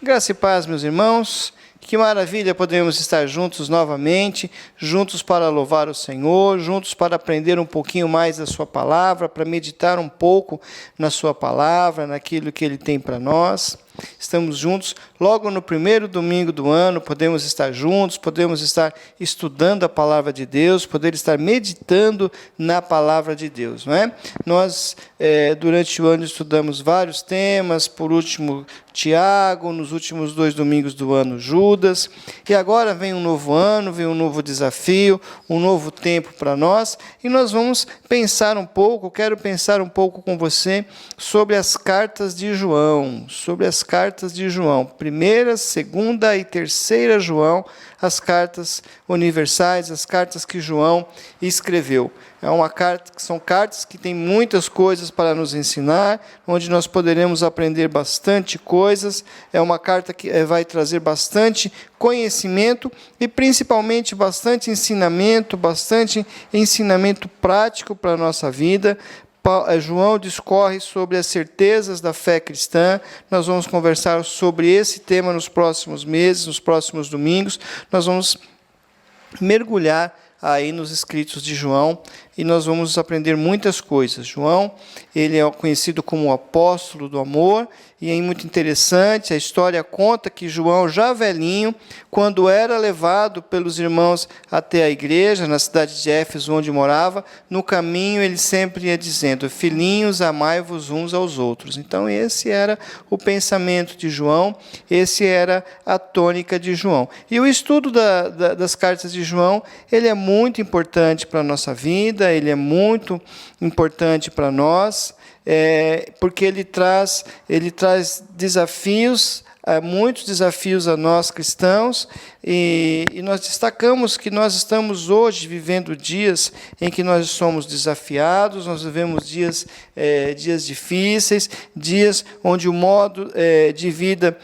Graça e paz, meus irmãos. Que maravilha podemos estar juntos novamente, juntos para louvar o Senhor, juntos para aprender um pouquinho mais da sua palavra, para meditar um pouco na sua palavra, naquilo que Ele tem para nós. Estamos juntos, logo no primeiro domingo do ano, podemos estar juntos, podemos estar estudando a palavra de Deus, poder estar meditando na palavra de Deus, não é? Nós, durante o ano, estudamos vários temas, por último, Tiago, nos últimos 2 domingos do ano, Judas, e agora vem um novo ano, vem um novo desafio, um novo tempo para nós, e nós vamos pensar um pouco, quero pensar um pouco com você sobre as cartas de João, sobre as cartas de João, 1ª, 2ª e 3ª João, as cartas universais, as cartas que João escreveu. São cartas que têm muitas coisas para nos ensinar, onde nós poderemos aprender bastante coisas. É uma carta que vai trazer bastante conhecimento e principalmente bastante ensinamento prático para a nossa vida. João discorre sobre as certezas da fé cristã. Nós vamos conversar sobre esse tema nos próximos meses, nos próximos domingos. Nós vamos mergulhar aí nos escritos de João e nós vamos aprender muitas coisas. João, ele é conhecido como o apóstolo do amor, e é muito interessante, a história conta que João, já velhinho, quando era levado pelos irmãos até a igreja, na cidade de Éfeso, onde morava, no caminho ele sempre ia dizendo: filhinhos, amai-vos uns aos outros. Então esse era o pensamento de João, esse era a tônica de João. E o estudo das cartas de João, ele é muito importante para a nossa vida, ele é muito importante para nós, porque ele traz desafios, muitos desafios a nós cristãos, e nós destacamos que nós estamos hoje vivendo dias em que nós somos desafiados, nós vivemos dias difíceis, dias onde o modo de vida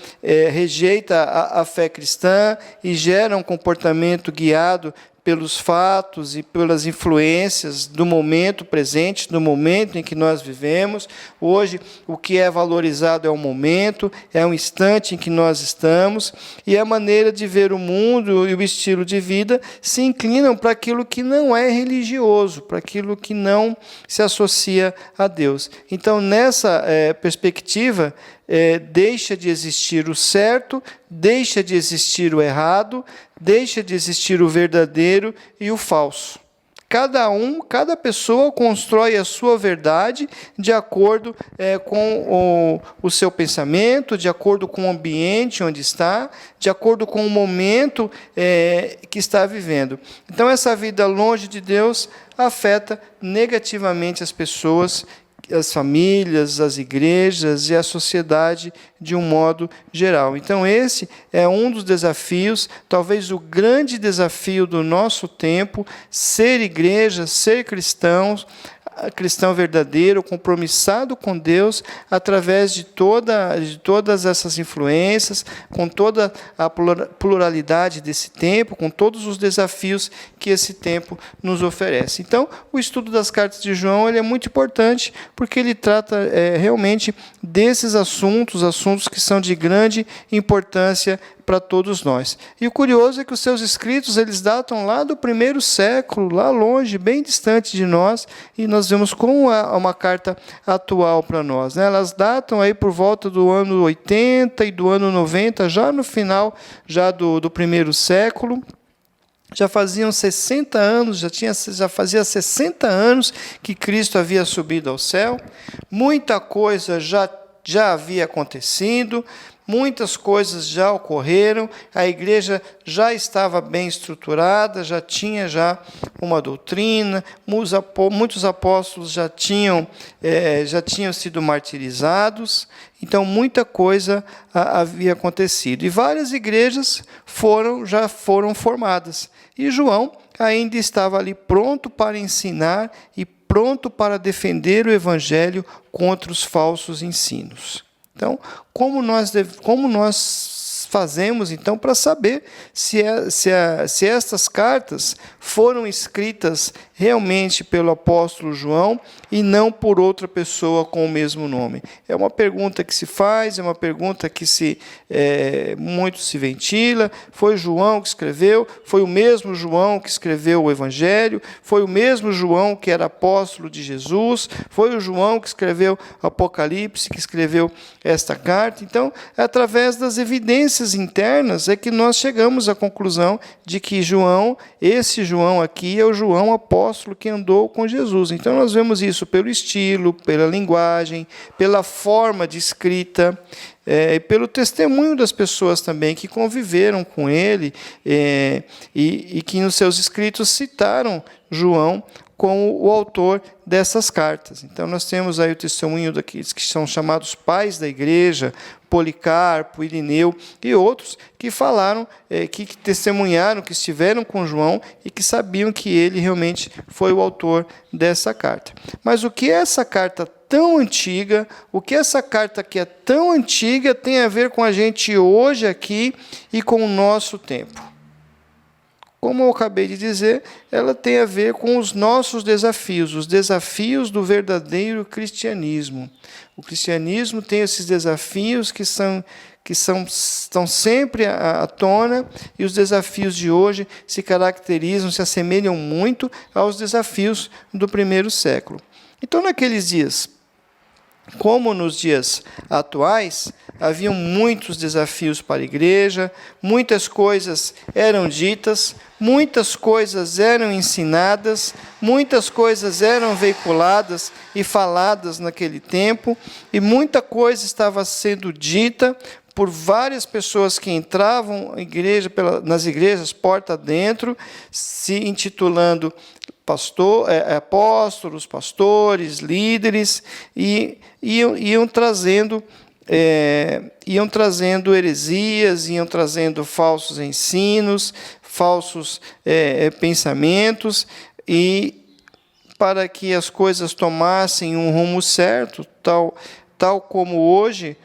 rejeita a fé cristã e gera um comportamento guiado pelos fatos e pelas influências do momento presente, do momento em que nós vivemos. Hoje, o que é valorizado é o momento, é o instante em que nós estamos, e a maneira de ver o mundo e o estilo de vida se inclinam para aquilo que não é religioso, para aquilo que não se associa a Deus. Então, nessa perspectiva, deixa de existir o certo, deixa de existir o errado, deixa de existir o verdadeiro e o falso. Cada pessoa constrói a sua verdade de acordo com o seu pensamento, de acordo com o ambiente onde está, de acordo com o momento que está vivendo. Então, essa vida longe de Deus afeta negativamente as pessoas, as famílias, as igrejas e a sociedade de um modo geral. Então, esse é um dos desafios, talvez o grande desafio do nosso tempo: ser igreja, ser cristão verdadeiro, compromissado com Deus, através de todas essas influências, com toda a pluralidade desse tempo, com todos os desafios que esse tempo nos oferece. Então, o estudo das cartas de João, ele é muito importante, porque ele trata realmente desses assuntos que são de grande importância para todos nós. E o curioso é que os seus escritos, eles datam lá do 1º século, lá longe, bem distante de nós, e nós vemos como é uma carta atual para nós, né? Elas datam aí por volta do ano 80 e do ano 90, já no final do 1º século. Já faziam 60 anos, já fazia 60 anos que Cristo havia subido ao céu. Muita coisa já havia acontecido, muitas coisas já ocorreram, a igreja já estava bem estruturada, já tinha uma doutrina, muitos apóstolos já tinham sido martirizados, então muita coisa havia acontecido. E várias igrejas já foram formadas. E João ainda estava ali pronto para ensinar e pronto para defender o evangelho contra os falsos ensinos. Então, como nós fazemos, então, para saber se estas cartas foram escritas realmente pelo apóstolo João e não por outra pessoa com o mesmo nome? É uma pergunta que se faz, é uma pergunta que muito se ventila. Foi João que escreveu? Foi o mesmo João que escreveu o Evangelho? Foi o mesmo João que era apóstolo de Jesus? Foi o João que escreveu Apocalipse, que escreveu esta carta? Então, através das evidências internas, é que nós chegamos à conclusão de que João, esse João aqui, é o João apóstolo que andou com Jesus. Então, nós vemos isso pelo estilo, pela linguagem, pela forma de escrita, e pelo testemunho das pessoas também que conviveram com ele e que nos seus escritos citaram João como o autor dessas cartas. Então, nós temos aí o testemunho daqueles que são chamados pais da igreja, Policarpo, Irineu e outros que falaram, que testemunharam, que estiveram com João e que sabiam que ele realmente foi o autor dessa carta. Mas o que essa carta tão antiga, o que essa carta que é tão antiga tem a ver com a gente hoje aqui e com o nosso tempo? Como eu acabei de dizer, ela tem a ver com os nossos desafios, os desafios do verdadeiro cristianismo. O cristianismo tem esses desafios que estão sempre à tona, e os desafios de hoje se caracterizam, se assemelham muito aos desafios do primeiro século. Então, naqueles dias, como nos dias atuais, haviam muitos desafios para a igreja, muitas coisas eram ditas, muitas coisas eram ensinadas, muitas coisas eram veiculadas e faladas naquele tempo, e muita coisa estava sendo dita por várias pessoas que entravam nas igrejas porta dentro, se intitulando apóstolos, pastores, líderes, e iam trazendo heresias, iam trazendo falsos ensinos, falsos pensamentos, e para que as coisas tomassem um rumo certo, tal como hoje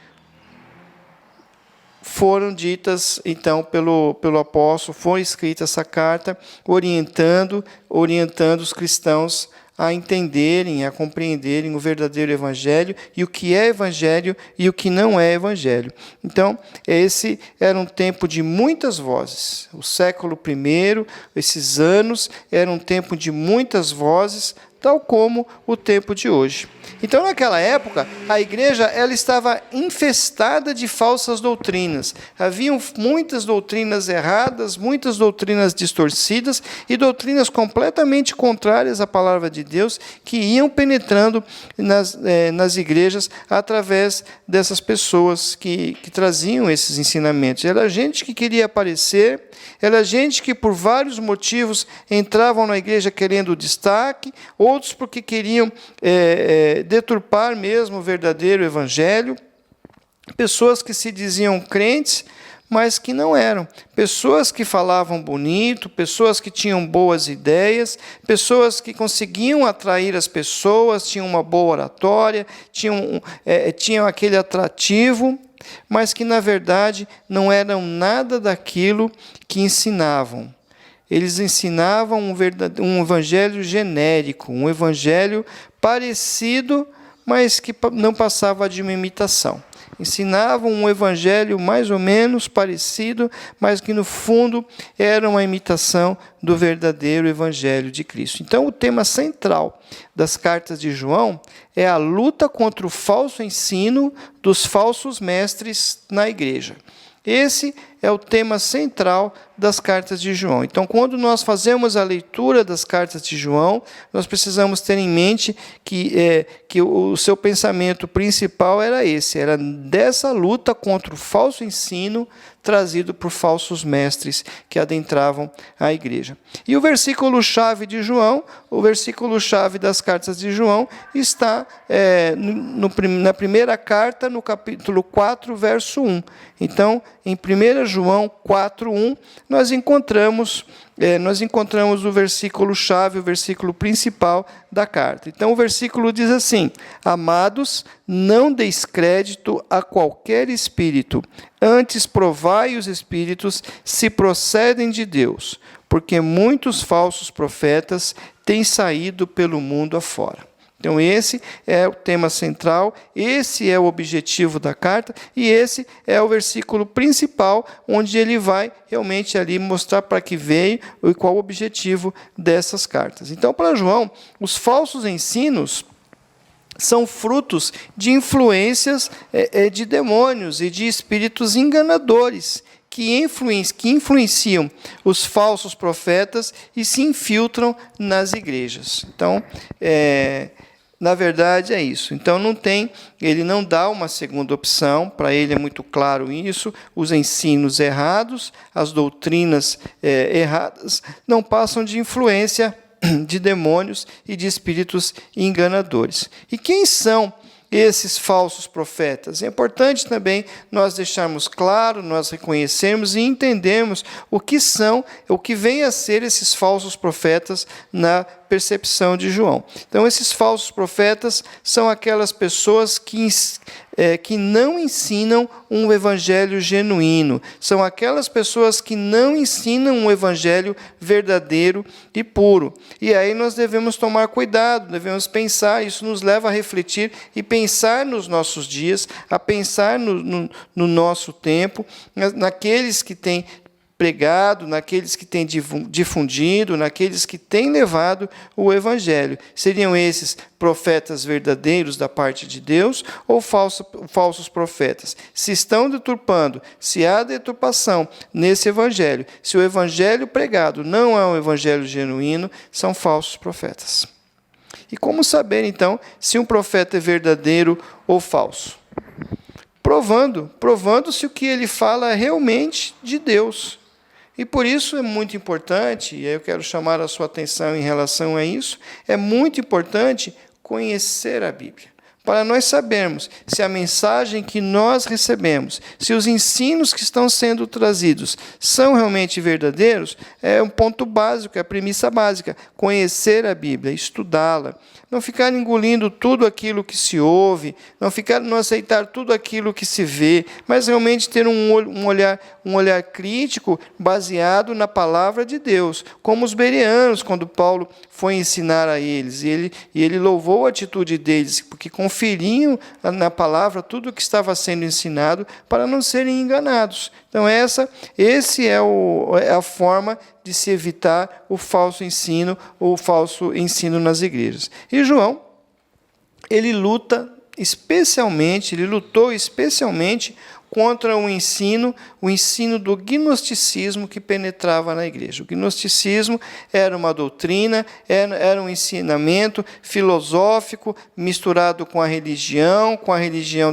foram ditas, então, pelo apóstolo, foi escrita essa carta, orientando os cristãos a entenderem, a compreenderem o verdadeiro evangelho, e o que é evangelho e o que não é evangelho. Então, esse era um tempo de muitas vozes. O século I, esses anos, era um tempo de muitas vozes, tal como o tempo de hoje. Então, naquela época, a igreja ela estava infestada de falsas doutrinas. Haviam muitas doutrinas erradas, muitas doutrinas distorcidas e doutrinas completamente contrárias à palavra de Deus, que iam penetrando nas igrejas através dessas pessoas que traziam esses ensinamentos. Era gente que queria aparecer, era gente que por vários motivos entravam na igreja querendo destaque, outros porque queriam deturpar mesmo o verdadeiro evangelho, pessoas que se diziam crentes, mas que não eram, pessoas que falavam bonito, pessoas que tinham boas ideias, pessoas que conseguiam atrair as pessoas, tinham uma boa oratória, tinham aquele atrativo, mas que na verdade não eram nada daquilo que ensinavam. Eles ensinavam um evangelho genérico, um evangelho parecido, mas que não passava de uma imitação. Ensinavam um evangelho mais ou menos parecido, mas que no fundo era uma imitação do verdadeiro evangelho de Cristo. Então, o tema central das cartas de João é a luta contra o falso ensino dos falsos mestres na igreja. Esse é o tema central das cartas de João. Então, quando nós fazemos a leitura das cartas de João, nós precisamos ter em mente que o seu pensamento principal era dessa luta contra o falso ensino trazido por falsos mestres que adentravam a igreja. E o versículo-chave de João, o versículo-chave das cartas de João, está na primeira carta, no capítulo 4, verso 1. Então, em 1 João 4:1, nós encontramos o versículo-chave, o versículo principal da carta. Então, o versículo diz assim: Amados, não deis crédito a qualquer espírito, antes provai os espíritos se procedem de Deus, porque muitos falsos profetas têm saído pelo mundo afora. Então, esse é o tema central, esse é o objetivo da carta, e esse é o versículo principal, onde ele vai realmente ali mostrar para que veio e qual o objetivo dessas cartas. Então, para João, os falsos ensinos são frutos de influências de demônios e de espíritos enganadores, que influenciam os falsos profetas e se infiltram nas igrejas. Então, na verdade, é isso. Então, ele não dá uma segunda opção, para ele é muito claro isso, os ensinos errados, as doutrinas erradas, não passam de influência de demônios e de espíritos enganadores. E quem são esses falsos profetas? É importante também nós deixarmos claro, nós reconhecermos e entendermos o que vem a ser esses falsos profetas na percepção de João. Então, esses falsos profetas são aquelas pessoas que não ensinam um evangelho genuíno, são aquelas pessoas que não ensinam um evangelho verdadeiro e puro. E aí nós devemos tomar cuidado, devemos pensar, isso nos leva a refletir e pensar nos nossos dias, a pensar no nosso tempo, naqueles que têm pregado, naqueles que têm difundido, naqueles que têm levado o Evangelho. Seriam esses profetas verdadeiros da parte de Deus ou falsos profetas? Se estão deturpando, se há deturpação nesse Evangelho, se o Evangelho pregado não é um Evangelho genuíno, são falsos profetas. E como saber, então, se um profeta é verdadeiro ou falso? Provando se o que ele fala é realmente de Deus. E por isso é muito importante, e eu quero chamar a sua atenção em relação a isso, é muito importante conhecer a Bíblia, para nós sabermos se a mensagem que nós recebemos, se os ensinos que estão sendo trazidos são realmente verdadeiros. É um ponto básico, é a premissa básica, conhecer a Bíblia, estudá-la. Não ficar engolindo tudo aquilo que se ouve, não aceitar tudo aquilo que se vê, mas realmente ter um olhar crítico baseado na palavra de Deus, como os bereanos, quando Paulo foi ensinar a eles, e ele louvou a atitude deles, porque conferiam na palavra tudo o que estava sendo ensinado para não serem enganados. Então, esse é a forma de se evitar o falso ensino ou o falso ensino nas igrejas. E João, ele lutou especialmente contra o ensino do gnosticismo que penetrava na igreja. O gnosticismo era uma doutrina, era um ensinamento filosófico misturado com a religião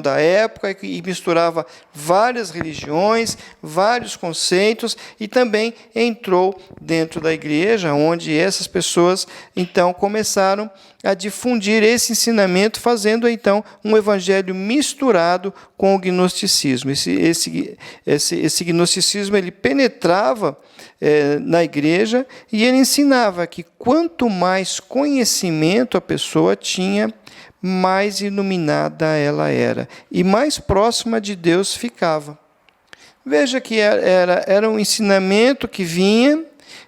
da época, e misturava várias religiões, vários conceitos, e também entrou dentro da igreja, onde essas pessoas então começaram a difundir esse ensinamento, fazendo então um evangelho misturado com o gnosticismo. Esse gnosticismo ele penetrava na igreja, e ele ensinava que quanto mais conhecimento a pessoa tinha, mais iluminada ela era e mais próxima de Deus ficava. Veja que era um ensinamento que vinha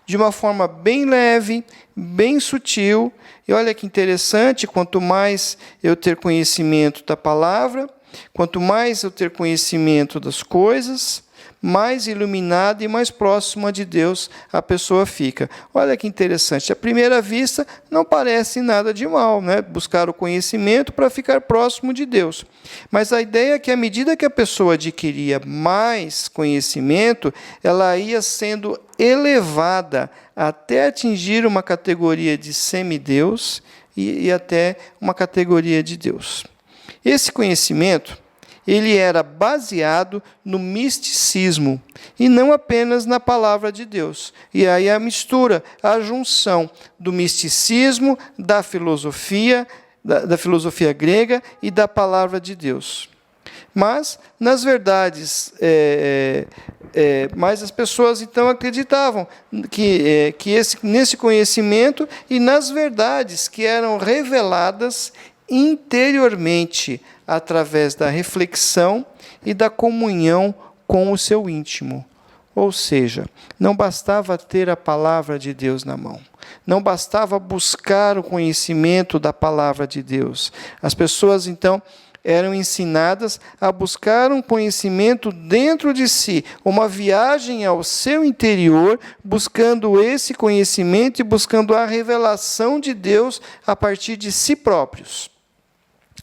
de uma forma bem leve, bem sutil. E olha que interessante, quanto mais eu ter conhecimento da palavra, quanto mais eu ter conhecimento das coisas, mais iluminada e mais próxima de Deus a pessoa fica. Olha que interessante, à primeira vista não parece nada de mal, né? Buscar o conhecimento para ficar próximo de Deus. Mas a ideia é que à medida que a pessoa adquiria mais conhecimento, ela ia sendo elevada até atingir uma categoria de semideus e até uma categoria de Deus. Esse conhecimento ele era baseado no misticismo e não apenas na palavra de Deus. E aí a mistura, a junção do misticismo, da filosofia grega e da palavra de Deus. Mas, nas verdades, mas as pessoas então acreditavam que nesse conhecimento e nas verdades que eram reveladas interiormente através da reflexão e da comunhão com o seu íntimo. Ou seja, não bastava ter a palavra de Deus na mão. Não bastava buscar o conhecimento da palavra de Deus. As pessoas, então, eram ensinadas a buscar um conhecimento dentro de si, uma viagem ao seu interior, buscando esse conhecimento e buscando a revelação de Deus a partir de si próprios.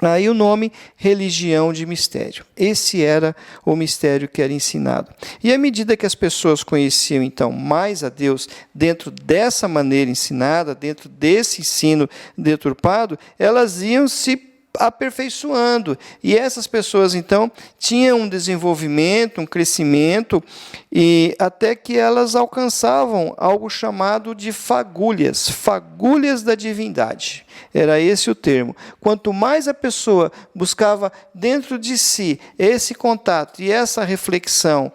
Aí o nome religião de mistério. Esse era o mistério que era ensinado. E à medida que as pessoas conheciam, então, mais a Deus dentro dessa maneira ensinada, dentro desse ensino deturpado, elas iam se aperfeiçoando. E essas pessoas, então, tinham um desenvolvimento, um crescimento, e até que elas alcançavam algo chamado de fagulhas, fagulhas da divindade. Era esse o termo. Quanto mais a pessoa buscava dentro de si esse contato e essa reflexão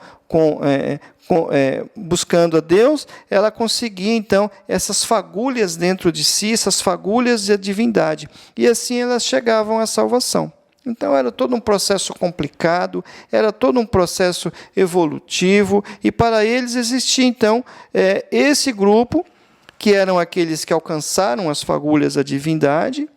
buscando a Deus, ela conseguia, então, essas fagulhas dentro de si, essas fagulhas da divindade. E assim elas chegavam à salvação. Então, era todo um processo complicado, era todo um processo evolutivo, e para eles existia, então, esse grupo, que eram aqueles que alcançaram as fagulhas da divindade.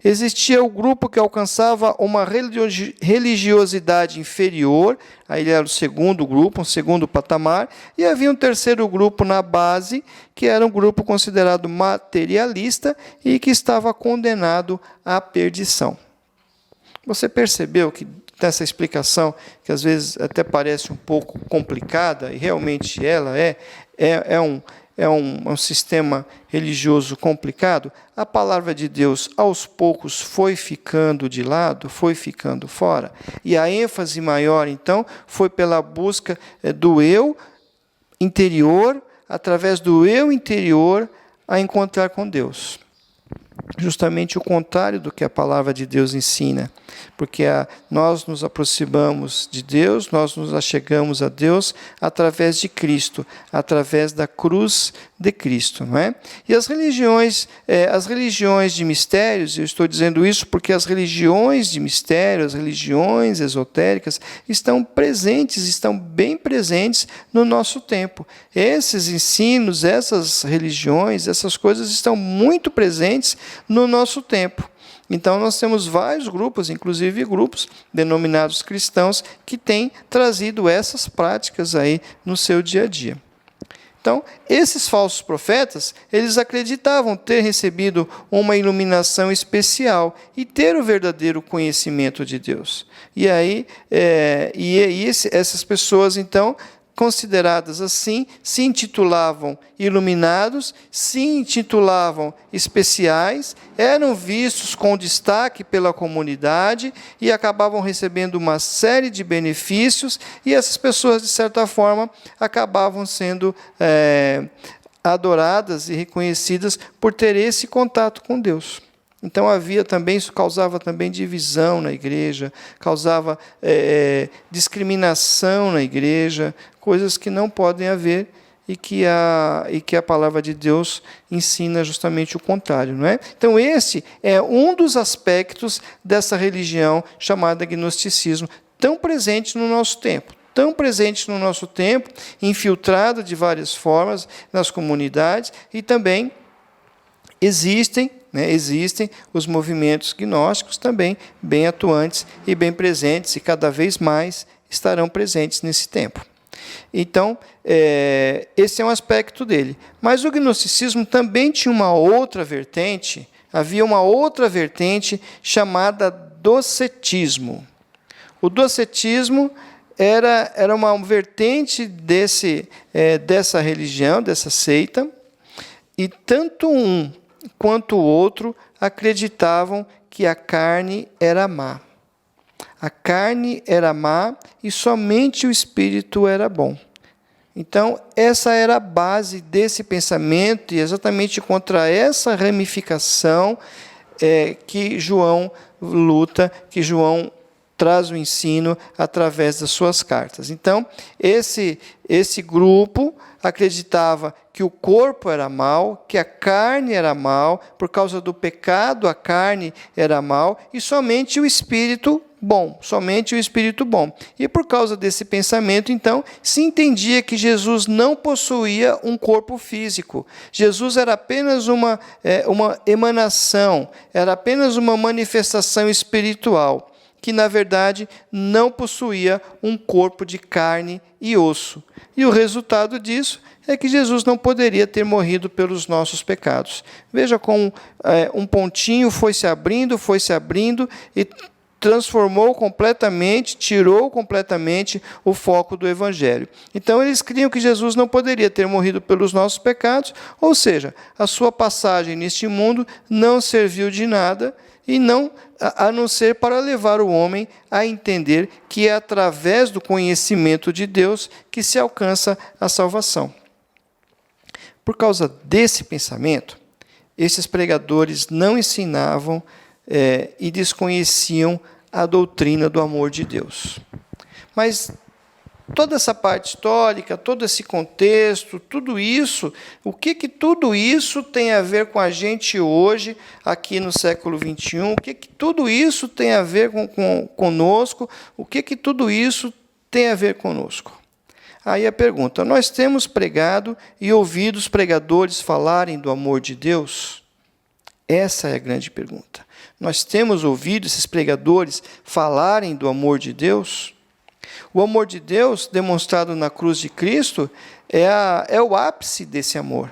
Existia o grupo que alcançava uma religiosidade inferior, aí ele era o segundo grupo, um segundo patamar, e havia um terceiro grupo na base, que era um grupo considerado materialista e que estava condenado à perdição. Você percebeu que nessa explicação, que às vezes até parece um pouco complicada, e realmente ela é um sistema religioso complicado, a palavra de Deus, aos poucos, foi ficando de lado, foi ficando fora. E a ênfase maior, então, foi pela busca do eu interior, através do eu interior, a encontrar com Deus. Justamente o contrário do que a palavra de Deus ensina, porque nós nos aproximamos de Deus, nós nos achegamos a Deus através de Cristo, através da cruz de Cristo, não é? E as religiões de mistérios, eu estou dizendo isso porque as religiões de mistério, as religiões esotéricas, estão presentes, estão bem presentes no nosso tempo. Esses ensinos, essas religiões, essas coisas estão muito presentes no nosso tempo. Então, nós temos vários grupos, inclusive grupos denominados cristãos, que têm trazido essas práticas aí no seu dia a dia. Então, esses falsos profetas, eles acreditavam ter recebido uma iluminação especial e ter o verdadeiro conhecimento de Deus. E aí, essas pessoas, então, consideradas assim, se intitulavam iluminados, se intitulavam especiais, eram vistos com destaque pela comunidade e acabavam recebendo uma série de benefícios, e essas pessoas, de certa forma, acabavam sendo adoradas e reconhecidas por ter esse contato com Deus. Então isso causava também divisão na igreja, causava discriminação na igreja, coisas que não podem haver e que a palavra de Deus ensina justamente o contrário, não é? Então esse é um dos aspectos dessa religião chamada gnosticismo, tão presente no nosso tempo, infiltrada de várias formas nas comunidades, e também existem os movimentos gnósticos também bem atuantes e bem presentes, e cada vez mais estarão presentes nesse tempo. Então, esse é um aspecto dele. Mas o gnosticismo também tinha uma outra vertente, havia uma outra vertente chamada docetismo. O docetismo era uma vertente dessa religião, dessa seita, e tanto um quanto o outro acreditavam que a carne era má. A carne era má e somente o espírito era bom. Então, essa era a base desse pensamento, e exatamente contra essa ramificação que João luta, que João traz o ensino através das suas cartas. Então, esse grupo acreditava que o corpo era mal, que a carne era mal, por causa do pecado a carne era mal, e somente o espírito bom, somente o espírito bom. E por causa desse pensamento, então, se entendia que Jesus não possuía um corpo físico. Jesus era apenas uma emanação, era apenas uma manifestação espiritual, que, na verdade, não possuía um corpo de carne e osso. E o resultado disso é que Jesus não poderia ter morrido pelos nossos pecados. Veja como um pontinho foi se abrindo e transformou completamente, tirou completamente o foco do Evangelho. Então, eles criam que Jesus não poderia ter morrido pelos nossos pecados, ou seja, a sua passagem neste mundo não serviu de nada, e a não ser para levar o homem a entender que é através do conhecimento de Deus que se alcança a salvação. Por causa desse pensamento, esses pregadores não ensinavam e desconheciam a doutrina do amor de Deus. Mas toda essa parte histórica, todo esse contexto, tudo isso, o que tudo isso tem a ver com a gente hoje, aqui no século XXI? O que tudo isso tem a ver conosco? O que tudo isso tem a ver conosco? Aí a pergunta: nós temos pregado e ouvido os pregadores falarem do amor de Deus? Essa é a grande pergunta. Nós temos ouvido esses pregadores falarem do amor de Deus? O amor de Deus, demonstrado na cruz de Cristo, é o ápice desse amor.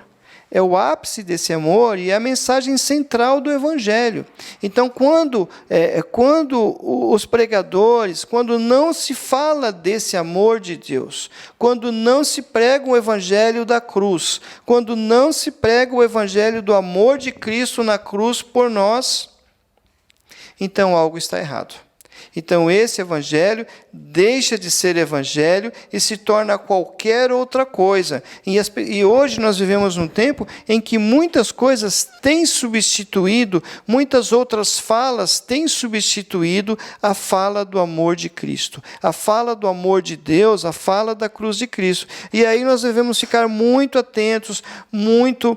É o ápice desse amor e é a mensagem central do Evangelho. Então, quando os pregadores, quando não se fala desse amor de Deus, quando não se prega o Evangelho da cruz, quando não se prega o Evangelho do amor de Cristo na cruz por nós, então algo está errado. Então, esse evangelho deixa de ser evangelho e se torna qualquer outra coisa. E hoje nós vivemos num tempo em que muitas coisas têm substituído, muitas outras falas têm substituído a fala do amor de Cristo, a fala do amor de Deus, a fala da cruz de Cristo. E aí nós devemos ficar muito atentos, muito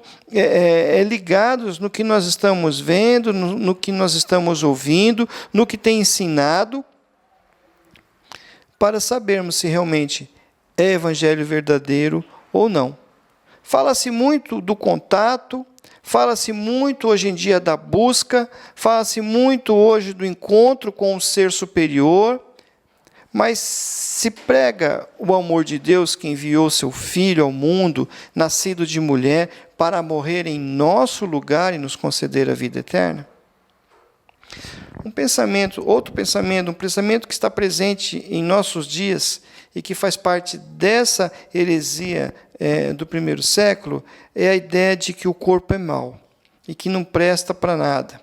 ligados no que nós estamos vendo, no que nós estamos ouvindo, no que tem ensinado, para sabermos se realmente é evangelho verdadeiro ou não. Fala-se muito do contato, fala-se muito hoje em dia da busca, fala-se muito hoje do encontro com o ser superior, mas se prega o amor de Deus que enviou seu Filho ao mundo, nascido de mulher, para morrer em nosso lugar e nos conceder a vida eterna? Um pensamento que está presente em nossos dias e que faz parte dessa heresia do primeiro século é a ideia de que o corpo é mau e que não presta para nada.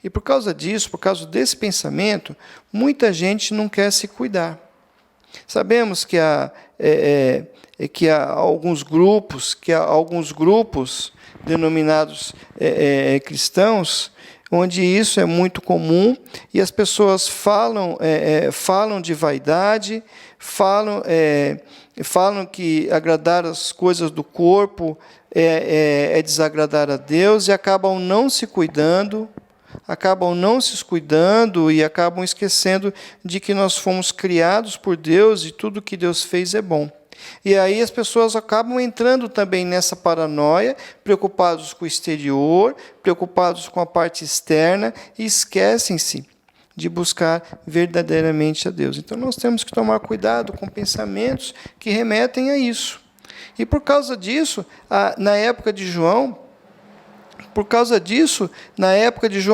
E por causa disso, por causa desse pensamento, muita gente não quer se cuidar. Sabemos que há alguns grupos denominados cristãos, onde isso é muito comum, e as pessoas falam de vaidade, falam que agradar as coisas do corpo é desagradar a Deus, e acabam não se cuidando e acabam esquecendo de que nós fomos criados por Deus e tudo que Deus fez é bom. E aí as pessoas acabam entrando também nessa paranoia, preocupados com o exterior, preocupados com a parte externa, e esquecem-se de buscar verdadeiramente a Deus. Então nós temos que tomar cuidado com pensamentos que remetem a isso. E por causa disso, na época de João,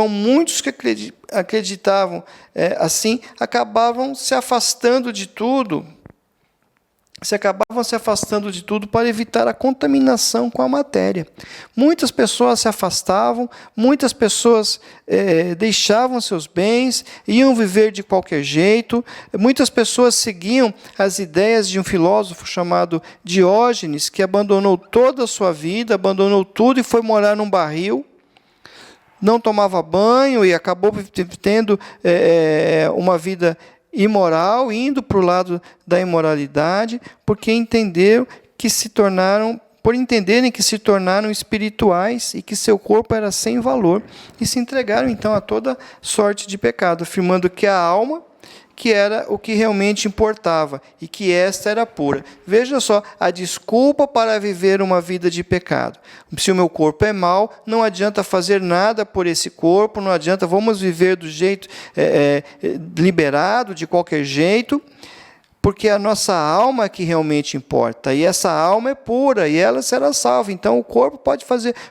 muitos que acreditavam assim, acabavam se afastando de tudo, para evitar a contaminação com a matéria. Muitas pessoas se afastavam, muitas pessoas deixavam seus bens, iam viver de qualquer jeito, muitas pessoas seguiam as ideias de um filósofo chamado Diógenes, que abandonou toda a sua vida, abandonou tudo e foi morar num barril. não tomava banho e acabou tendo uma vida imoral, indo para o lado da imoralidade, porque entenderam que se tornaram, por entenderem que se tornaram espirituais e que seu corpo era sem valor, e se entregaram então a toda sorte de pecado, afirmando que a alma que era o que realmente importava e que esta era pura. Veja só, a desculpa para viver uma vida de pecado. Se o meu corpo é mau, não adianta fazer nada por esse corpo, não adianta, vamos viver do jeito liberado, de qualquer jeito, porque a nossa alma é que realmente importa, e essa alma é pura, e ela será salva. Então o corpo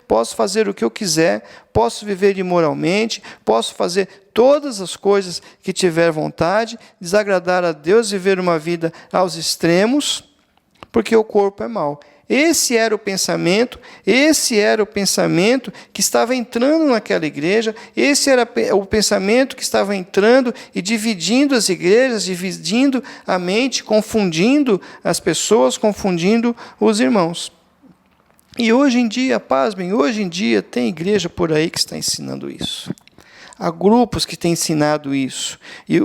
posso fazer o que eu quiser, posso viver imoralmente, posso fazer todas as coisas que tiver vontade, desagradar a Deus, viver uma vida aos extremos, porque o corpo é mau. Esse era o pensamento que estava entrando naquela igreja, esse era o pensamento que estava entrando e dividindo as igrejas, dividindo a mente, confundindo as pessoas, confundindo os irmãos. E hoje em dia, pasmem, hoje em dia tem igreja por aí que está ensinando isso. Há grupos que têm ensinado isso, e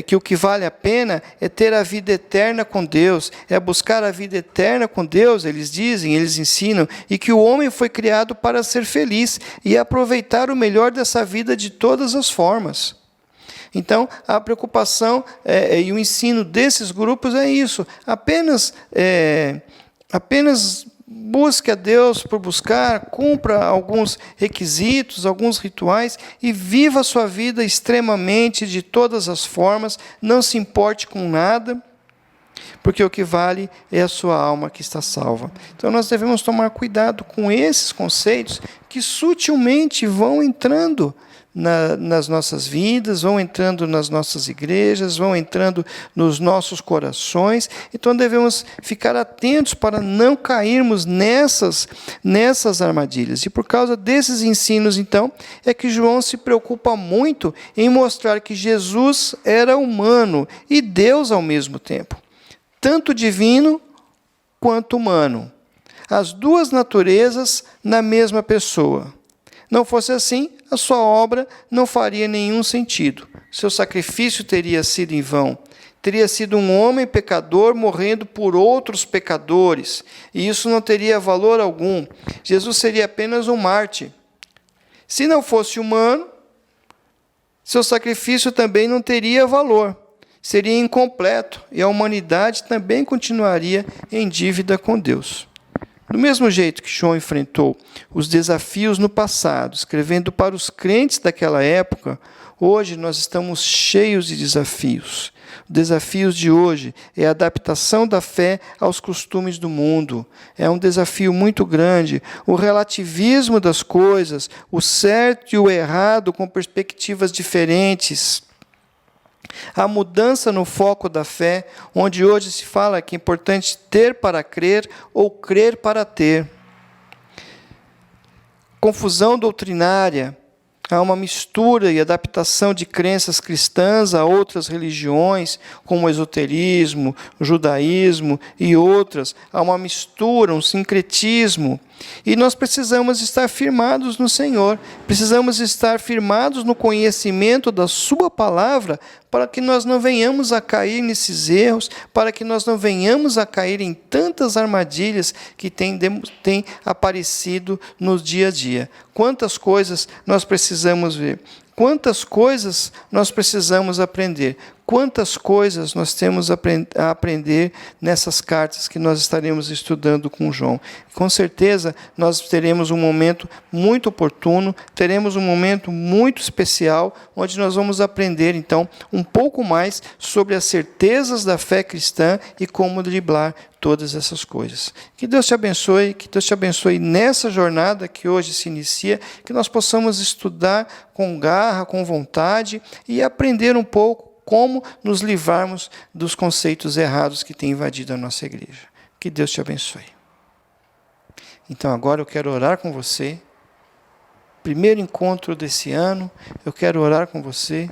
que o que vale a pena é ter a vida eterna com Deus, é buscar a vida eterna com Deus, eles dizem, eles ensinam, e que o homem foi criado para ser feliz e aproveitar o melhor dessa vida de todas as formas. Então, a preocupação e o ensino desses grupos é isso, apenas busque a Deus por buscar, cumpra alguns requisitos, alguns rituais e viva a sua vida extremamente, de todas as formas, não se importe com nada, porque o que vale é a sua alma que está salva. Então nós devemos tomar cuidado com esses conceitos que sutilmente vão entrando nas nossas vidas, vão entrando nas nossas igrejas, vão entrando nos nossos corações. Então devemos ficar atentos para não cairmos nessas armadilhas. E por causa desses ensinos, então, é que João se preocupa muito em mostrar que Jesus era humano e Deus ao mesmo tempo, tanto divino quanto humano. As duas naturezas na mesma pessoa. Não fosse assim, a sua obra não faria nenhum sentido. Seu sacrifício teria sido em vão. Teria sido um homem pecador morrendo por outros pecadores. E isso não teria valor algum. Jesus seria apenas um mártir. Se não fosse humano, seu sacrifício também não teria valor. Seria incompleto. E a humanidade também continuaria em dívida com Deus. Do mesmo jeito que João enfrentou os desafios no passado, escrevendo para os crentes daquela época, hoje nós estamos cheios de desafios. Os desafios de hoje é a adaptação da fé aos costumes do mundo. É um desafio muito grande. O relativismo das coisas, o certo e o errado com perspectivas diferentes. A mudança no foco da fé, onde hoje se fala que é importante ter para crer ou crer para ter. Confusão doutrinária. Há uma mistura e adaptação de crenças cristãs a outras religiões, como o esoterismo, o judaísmo e outras. Há uma mistura, um sincretismo. E nós precisamos estar firmados no Senhor, precisamos estar firmados no conhecimento da Sua palavra, para que nós não venhamos a cair nesses erros, para que nós não venhamos a cair em tantas armadilhas que têm aparecido no dia a dia. Quantas coisas nós precisamos ver, quantas coisas nós precisamos aprender, quantas coisas nós temos a aprender nessas cartas que nós estaremos estudando com João. Com certeza, nós teremos um momento muito oportuno, teremos um momento muito especial, onde nós vamos aprender, então, um pouco mais sobre as certezas da fé cristã e como driblar todas essas coisas. Que Deus te abençoe nessa jornada que hoje se inicia, que nós possamos estudar com garra, com vontade e aprender um pouco como nos livrarmos dos conceitos errados que têm invadido a nossa igreja. Que Deus te abençoe. Então agora eu quero orar com você. Primeiro encontro desse ano, eu quero orar com você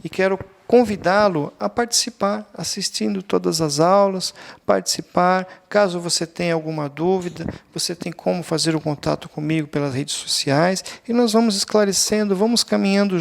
e quero convidá-lo a participar, assistindo todas as aulas, participar. Caso você tenha alguma dúvida, você tem como fazer o contato comigo pelas redes sociais e nós vamos esclarecendo, vamos caminhando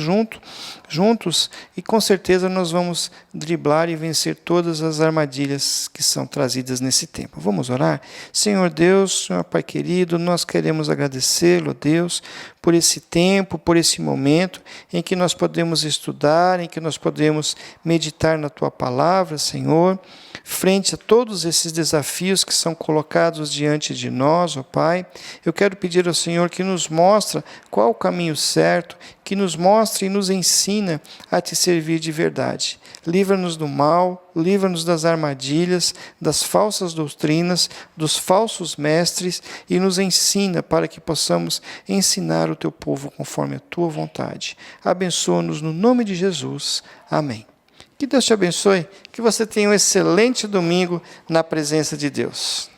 juntos e com certeza nós vamos driblar e vencer todas as armadilhas que são trazidas nesse tempo. Vamos orar? Senhor Deus, Senhor Pai querido, nós queremos agradecê-lo, Deus, por esse tempo, por esse momento em que nós podemos estudar, em que nós podemos meditar na Tua palavra, Senhor, frente a todos esses desafios que são colocados diante de nós, ó Pai. Eu quero pedir ao Senhor que nos mostre qual o caminho certo, que nos mostre e nos ensina a Te servir de verdade. Livra-nos do mal, livra-nos das armadilhas, das falsas doutrinas, dos falsos mestres e nos ensina para que possamos ensinar o Teu povo conforme a Tua vontade. Abençoa-nos no nome de Jesus. Amém. Que Deus te abençoe, que você tenha um excelente domingo na presença de Deus.